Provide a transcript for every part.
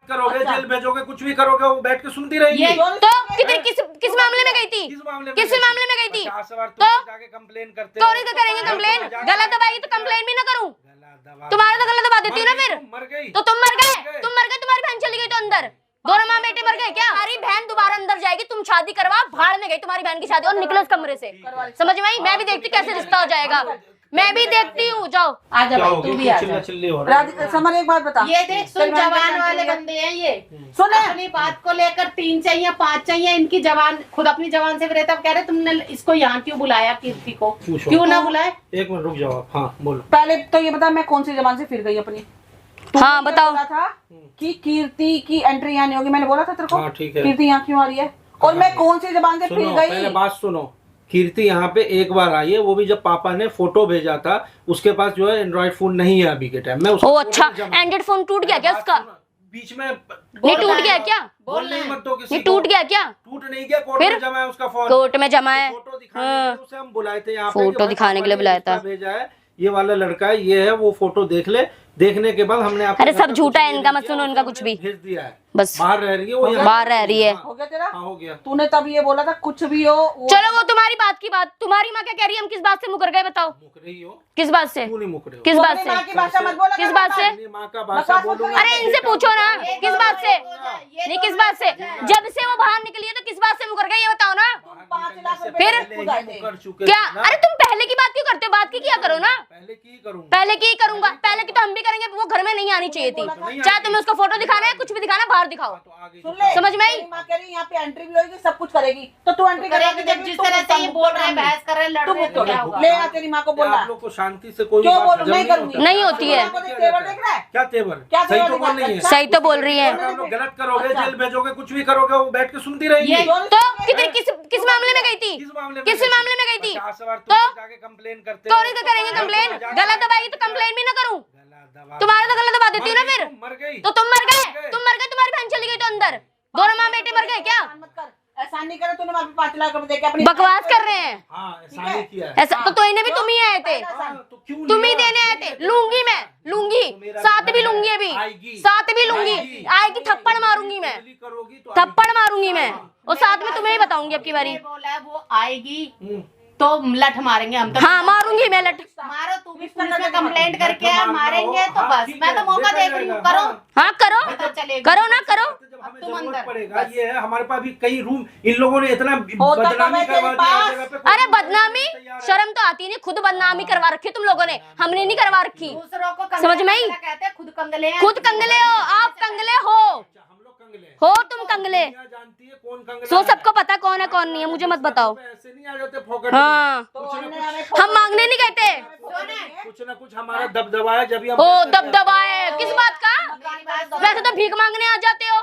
करोगे, जेल भेजोगे, कुछ भी करोगे, वो बैठ के सुनती रहेगी। तो किस मामले में गई थी? किस मामले में गई थी? तो जाके कंप्लेन करते कौन करेंगे कंप्लेन? गलत दबाएगी तो कंप्लेन भी ना करूं? तुम्हारा तो गलत दबा देती हूँ ना फिर। मर गई तो तुम मर गए, तुम्हारी बहन चली गई तो अंदर। दोनों माँ बेटे मर गए क्या? हमारी बहन दोबारा अंदर जाएगी, तुम शादी करवा, भाड़ में गई तुम्हारी बहन की शादी, और निकलो इस कमरे से। समझ में आई? मैं भी देखती कैसे रिश्ता हो जाएगा, मैं भी देखती हूँ। जाओ आ जा भाई, तू भी आ जा। राधिका समर एक बात बता, ये देख, सुन, जवान वाले बंदे हैं ये। सुन अपनी बात को लेकर 3 चाहिए 5 चाहिए, इनकी जवान खुद अपनी जवान से भी रहता। कह रहे तुमने इसको यहाँ क्यों बुलाया, कीर्ति को क्यों ना बुलाए? एक मिनट रुक जाओ आप। हाँ बोलो। पहले तो ये बता, मैं कौन सी जबान से फिर गई अपनी? हाँ बताओ। बोला था कि कीर्ति की एंट्री यहाँ नहीं होगी, मैंने बोला था तेरे को। हाँ ठीक है। कीर्ति यहाँ क्यों आ रही है, और मैं कौन सी जबान से फिर सुनो, गई? पहले बात सुनो। कीर्ति यहाँ पे एक बार आई है, वो भी जब पापा ने फोटो भेजा था। उसके पास जो है एंड्रॉइड फोन नहीं है अभी के टाइम में। ओ अच्छा, एंड्रॉइड फोन टूट गया क्या उसका? बीच में नहीं टूट गया क्या? बोल नहीं मत दो किसी नहीं को। टूट गया क्या? टूट नहीं गया, कोर्ट फिर? में जमा है उसका फोन। कोर्ट में जमा है। फोटो दिखाने के लिए उसे हम बुलाए थे यहाँ पे। फोटो दिखाने के लिए बुलाया था। भेजा है, ये वाला लड़का है, ये है, वो फोटो देख ले। देखने के बाद हमने अरे सब झूठा है इनका, मत सुनो इनका कुछ भी। भेज दिया है, बस बाहर रह रही है वो, बाहर रह रही है। हो गया तेरा? हाँ हो गया। तूने तब ये बोला था कुछ भी हो चलो वो तुम्हारी बात की बात। तुम्हारी माँ क्या कह रही है? हम किस बात से मुकर गए बताओ? मुक रही हो? किस बात से? क्यों नहीं मुक रहे हो? किस तू बात अपनी से? माँ की भाषा मत बोला किस कर बात बेटा। से? अपनी माँ का भाषा बोलूंगा। अरे इनसे पूछो ना किस बात से? नहीं किस बात से? जब से वो बाहर निकली है तो किस बात से मुकर गए ये बताओ ना। 5 लाख रुपए फिर? पहले खुद आए थे। मुकर चुके क्या? थे ना। अरे तुम पहले की बात क्यों करते हो? बात की किया करो ना। पहले की करूंगा। पहले की करूंगा, पहले की तो हम भी करेंगे। वो घर में नहीं आनी चाहिए थी। चाहे तुम्हें उसका फोटो दिखाना है, कुछ भी दिखाना, बाहर दिखाओ। तो आगे सुन ले, समझ में आई? तेरी माँ कह रही है यहाँ पे एंट्री भी होगी, सब कुछ करेगी, तो तू एंट्री करेगी जब जिस तरह से ये बोल रहे हैं, बहस कर रहे हैं, लड़ तू रहे हैं, तो क्या होगा? ले आ तेरी माँ को बोला। आप लोग को शांति से कोई क्यों बात बोलूं? हजम नहीं नहीं करूंगी। होता। नहीं होती है। तेवर देख रहा है? क्या तेवर? क्या सही तेवर तो बोल दिखा? रही है। सही तो बोल रही है। अगर आप लोग गलत करोगे, जेल भेजोगे, कुछ भी करोगे, वो बैठ के सुनती रहेगी। ये- तो किस मामले में गई थी? किस मामले में किस मामले में गई थी? 50 बार तो जाके कंप्लेन करते कौन करेंगे कंप्लेन? गलत दबाएगी तो कंप्लेन भी ना करूं? तुम्हारा तो गलत दबा देती हूँ ना फिर। मर गई तो तुम मर गए, तुम्हारी बहन चली गई तो अंदर। दोनों माँ बेटे मर गए क्या? मत कर, ऐसा नहीं करे। तूने वहाँ पे 5 लाख रुपए देके अपनी बकवास कर रहे हैं हाँ ऐसा नहीं किया है। ऐसा। तो इन्हें भी तुम ही आए थे, हाँ, तो क्यों तुम ही लिया? देने आए थे। लूंगी मैं, लूंगी, साथ भी लूंगी, अभी आएगी। साथ भी लूंगी। आएगी, थप्पड़ मारूंगी मैं, गोली करोगी तो थप्पड़ मारूंगी मैं, और साथ में तुम्हें ही बताऊंगी अब की बारी। ये बोला है वो आएगी हम्म। तो लठ मारेंगे हम तो। हाँ मारूंगी मैं लठ। मारो, तू भी पुलिस में कंप्लेंट करके आ, मारेंगे तो हाँ, बस। ठीक मैं है, तो मौका देखा देख रही हूँ, जाएगा, करो। हाँ। हाँ करो, पता चलेगा। करो ना करो। जब हमें तुम जरूरत अंदर, पड़ेगा, बस। ये है हमारे पास भी कई रूम। इन लोगों ने इतना होता तो बदनामी मैं तेरे करवा दिया पास। जगह पे, कोई अरे नहीं बदनामी, तैयार है। शर्म तो आती नहीं। खुद बदनामी करवा रखी तुम लोगों ने, हमने नहीं करवा रखी। दूसरों को कंगले समझ में आई? कहते हैं, खुद कंगले हैं। खुद कंगले हो, आप कंगले हो, अच्छा, हम लोग कंगले हैं। हो तुम कंगले। दुनिया जानती है कौन कंगला सो है। सबको पता कौन है कौन नहीं है, मुझे मत बताओ। ऐसे नहीं आ जाते फोकट हाँ तो कुछ ना हमने कुछ- हमें हम मांगने नहीं कहते। कुछ ना कुछ हमारा दबदबा है, जब भी हम ओ पैसे दबदबा है, किस बात का? मेरी बात सुन। वैसे तो भीख मांगने आ जाते हो।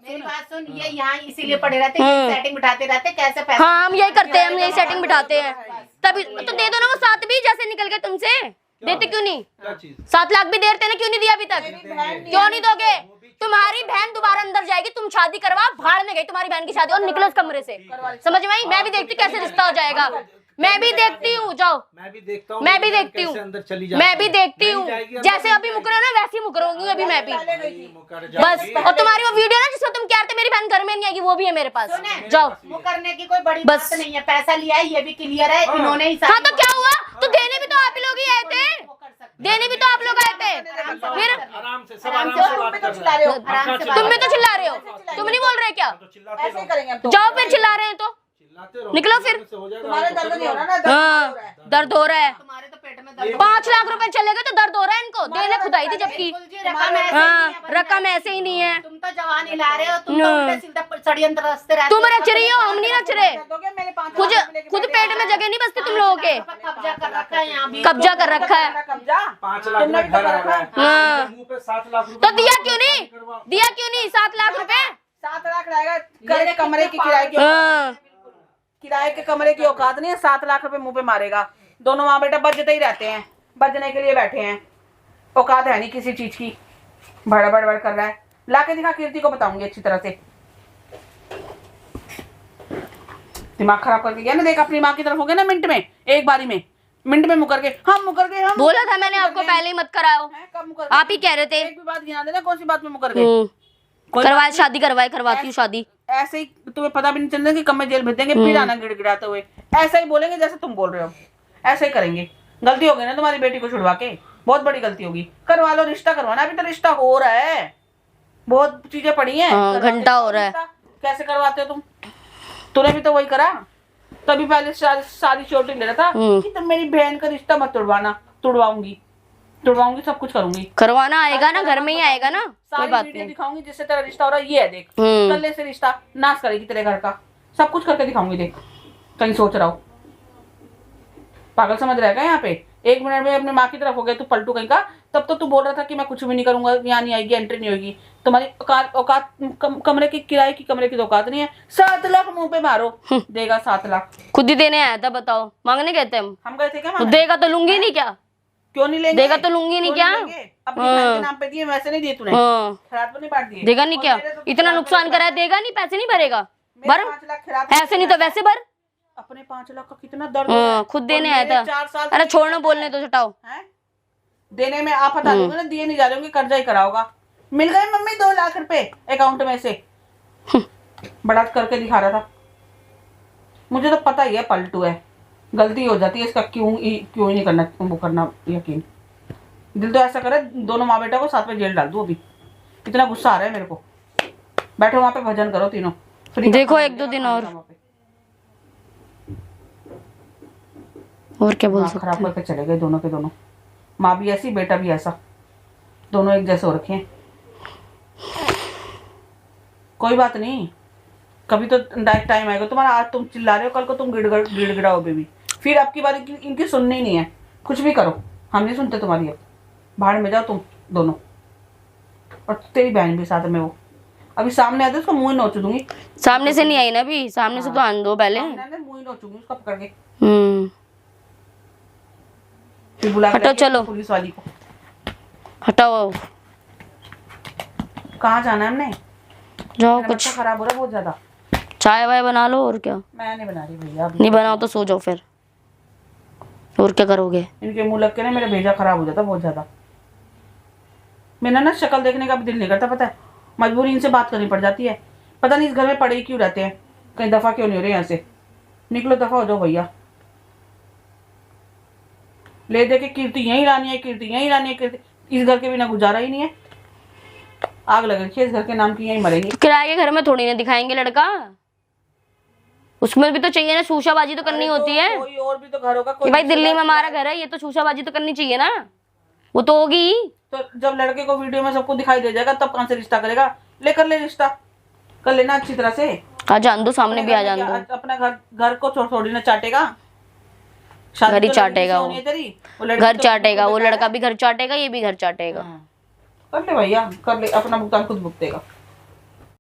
मेरी बात सुन, ये यहाँ इसीलिए पड़े रहते हैं, सेटिंग बिठाते रहते हैं, कैसे पैसे। हाँ हम यही करते हैं, हम यही सेटिंग बिठाते हैं। तभी तो दे दो ना वो 7 भी, जैसे निकल गए तुमसे। देते क्यों नहीं? क्या चीज? 7 लाख भी देते ना, क्यों नहीं दिया अभी तक? क्यों नहीं दोगे? तुम्हारी बहन दोबारा अंदर जाएगी, तुम शादी करवा, भाड़ में गई तुम्हारी बहन की शादी, और निकलो इस कमरे से। समझ में आई? मैं भी देखती कैसे रिश्ता हो जाएगा, मैं भी देखती हूँ। जाओ, मैं भी देखता हूँ, मैं भी मेरी देखती कैसे हूँ, अंदर चली जाती मैं भी है। देखती नहीं हूँ। जाएगी अंदर, जैसे अभी मुकर हो ना, वैसे ही मुकरूंगी अभी मैं भी। मुकर बस। जाएगी। और तुम्हारी वो वीडियो ना जिसको तुम कह रहे थे मेरी बहन घर में नहीं आएगी, वो भी है मेरे पास। सुने, जाओ। वो करने की कोई बड़ी बस। बात नहीं है। पैसा लिया है, ये भी क्लियर है, इन्होंने ही हाँ तो क्या हुआ? तो देने भी तो आप लोग ही आए थे, देने भी तो आप लोग आए थे। फिर आराम से सब आराम आराम से से बात तुम भी कर तो चिल्ला रहे हो। आराम से बात तुम भी तो चिल्ला रहे हो, तुम नहीं बोल रहे क्या? तो चिल्लाते ऐसे ही रहो, करेंगे हम तो। जाओ फिर, चिल्ला रहे हैं तो चिल्लाते रहो, निकलो फिर। से हो जाएगा, तुम्हारे तो दर्द पकड़ नहीं हो लो। रहा ना? दर्द नहीं हो रहा है। हाँ दर्द हो रहा है। तुम्हारे तो पेट में दर्द। 5 लाख रुपए चले गए तो दर्द हो रहा है इनको। देने खुदाई थी जबकि। रकम ऐसे ही हाँ नहीं है, रकम ऐसे ही नहीं है। तुम तो जवान हिला रहे हो, तुम तो उल्टे सीधा षड्यंत्र रचते रहते तुम रच रही हो, हम नहीं रच रहे। दोगे मेरे 5 खुद लाख रुपए लेके खुद बैठे पेट में जगह नहीं बसती तुम लोगों के। कब्जा कर रखा है यहाँ भी। कब्जा कर रखा है। मेरा कब्जा 5 लाख तुमने में भी तो घर आ कर रहा है। रखा हाँ। मुंह पे 7 लाख रुपए तो दिया क्यों नहीं? दिया क्यों नहीं 7 लाख रुपए? 7 लाख रहेगा करे कमरे की किराए की। हाँ किराए के कमरे की औकात नहीं है, 7 लाख रुपए मुंह पे मारेगा। दोनों माँ बेटा बजते ही रहते हैं, बजने के लिए बैठे हैं। औकात है नहीं किसी चीज की, बड़ बड़ बड़ कर रहा है। लाके दिखा, कीर्ति को बताऊंगी अच्छी तरह से। दिमाग खराब करके गया ना, देख अपनी माँ की तरफ हो गया ना, मिनट में, एक बारी में, मिनट में मुकर के हम मुकर गए। हम बोला था मैंने आपको पहले ही मत कराओ, हैं, कब मुकर गए? आप ही कह रहे थे। एक भी बात गिना देना, कौन सी बात में मुकर गए? करवाए शादी, करवाती हूँ शादी। ऐसे ही तुम्हें पता भी नहीं चलना कि कब में जेल भेज देंगे, फिर आना गिड़गिड़ाते हुए। ऐसा ही बोलेंगे जैसे तुम बोल रहे हो, ऐसे ही करेंगे। गलती हो गई ना तुम्हारी बेटी को छुड़वा के, बहुत बड़ी गलती होगी। करवा लो, रिश्ता करवाना, अभी तो रिश्ता हो रहा है, बहुत चीजें पड़ी हैं। हाँ, घंटा हो रहा है। कैसे करवाते हो तुम? तूने भी तो वही करा, तभी पहले सारी चोटी ले रहा था कि तुम मेरी बहन का रिश्ता मत तोड़वाना। तुड़वाऊंगी सब कुछ करूंगी। करवाना आएगा ना, घर में ही आएगा ना, कोई सारी बात वीडियो नहीं। दिखाऊंगी जिससे तेरा रिश्ता हो रहा है, ये है देख, कल्ले से रिश्ता नाश करेगी तेरे घर का, सब कुछ करके दिखाऊंगी, देख कहीं सोच रहा हो। पागल समझ रहेगा यहाँ पे। 1 मिनट में अपने माँ की तरफ हो गया तू पलटू कहीं का। तब तो तू बोल रहा था कि मैं कुछ भी नहीं करूंगा, यहाँ नहीं आएगी, एंट्री नहीं होगी। तुम्हारी औकात कमरे की किराए की कमरे की तो औकात नहीं है। 7 लाख मुंह पे मारो, देगा 7 लाख। खुद ही देने आया था, बताओ, मांगने गए थे हम गए थे क्या तो मांगने? देगा तो लूंगी नहीं क्या? क्यों नहीं लेंगे? देगा तो लूंगी नहीं क्या? अपनी बहन के नाम पे दिए, वैसे नहीं दिए तूने, खैरात में नहीं बांट दिए। देगा नहीं क्या? इतना नुकसान करा है, देगा नहीं, पैसे नहीं भरेगा? भर, 5 लाख खैरात ऐसे नहीं तो वैसे भर। अपने 5 लाख का कितना दर्द। खुद देने आया था। अरे छोड़ना, बोलने तो हटाओ। देने में आप हटा दोगे ना, दिए नहीं जा रहे होंगे, कर्जा ही करा होगा। मिल गए मम्मी 2 लाख रुपए अकाउंट में से, बड़ा करके दिखा रहा था। मुझे तो पता ही है पलटू है, गलती हो जाती है इसका, क्यों ही नहीं करना वो करना यकीन। दिल तो ऐसा करे दोनों माँ बेटा को साथ में जेल डाल दूं अभी, इतना गुस्सा आ रहा है मेरे को। बैठो वहां पे भजन करो तीनों, देखो 1-2 दिन और क्या बोल सकते खराब करके चले गए दोनों के दोनों। माँ भी ऐसी, बेटा भी ऐसा, दोनों एक जैसे हो रखे हैं। कोई बात नहीं, कभी तो टाइम आएगा तुम्हारा। आज तुम चिल्ला रहे हो, कल को तुम गिड़गिड़ाओ बेबी, फिर आपकी बारी इनकी सुननी ही नहीं है। कुछ भी करो, हम नहीं सुनते तुम्हारी। अब बाहर में जाओ तुम दोनों, और तेरी बहन भी साथ में। वो अभी सामने आते उसका मुंह ही नोच दूंगी। सामने से नहीं आई ना अभी, सामने से तो आन दो पहले। मुंह ही नोचूंगी उसका पकड़ के। फिर बुला के हटो, चलो पुलिस वाली को। हटाओ। कहाँ जाना है हमने? जाओ, कुछ खराब हो रहा है बहुत ज्यादा। चाय वाय बना लो, और क्या। मैं नहीं बना रही भैया, नहीं बनाओ तो सो जाओ फिर, और क्या करोगे? इनके मुंह लग के ना मेरा भेजा खराब हो जाता बहुत ज्यादा। मेरा ना शक्ल देखने का भी दिल नहीं करता, पता है, मजबूरी इनसे बात करनी पड़ जाती है। पता नहीं इस घर में पड़े ही क्यों रहते हैं, कहीं दफा क्यों नहीं हो रहे यहाँ से। निकलो, दफा हो जाओ भैया। ले दे के कीर्ति यहीं लानी है, कीर्ति यहीं लानी है, कीर्ति। इस घर के बिना गुजारा ही नहीं है, आग लग रखी है इस घर के नाम की, यहीं मरेंगे। तो किराए के घर में थोड़ी ना दिखाएंगे लड़का, उसमें भी तो चाहिए ना, शूशाबाजी तो करनी होती है। कोई और भी तो घर होगा, कि भाई दिल्ली में हमारा घर है, ये तो शूशाबाजी तो करनी चाहिए ना, वो तो होगी। तो जब लड़के को वीडियो में सबको दिखाई दे जाएगा, तब कहाँ से रिश्ता करेगा? ले कर ले रिश्ता, कर लेना अच्छी तरह से। आ जान दो, सामने भी आ जान दो। अपना घर को थोड़ी ना चाटेगा, घर ही चाटेगा वो, घर चाटेगा वो, लड़का भी घर चाटेगा, ये भी घर चाटेगा। कर ले भैया, कर ले, अपना भुगतान खुद भुगतेगा।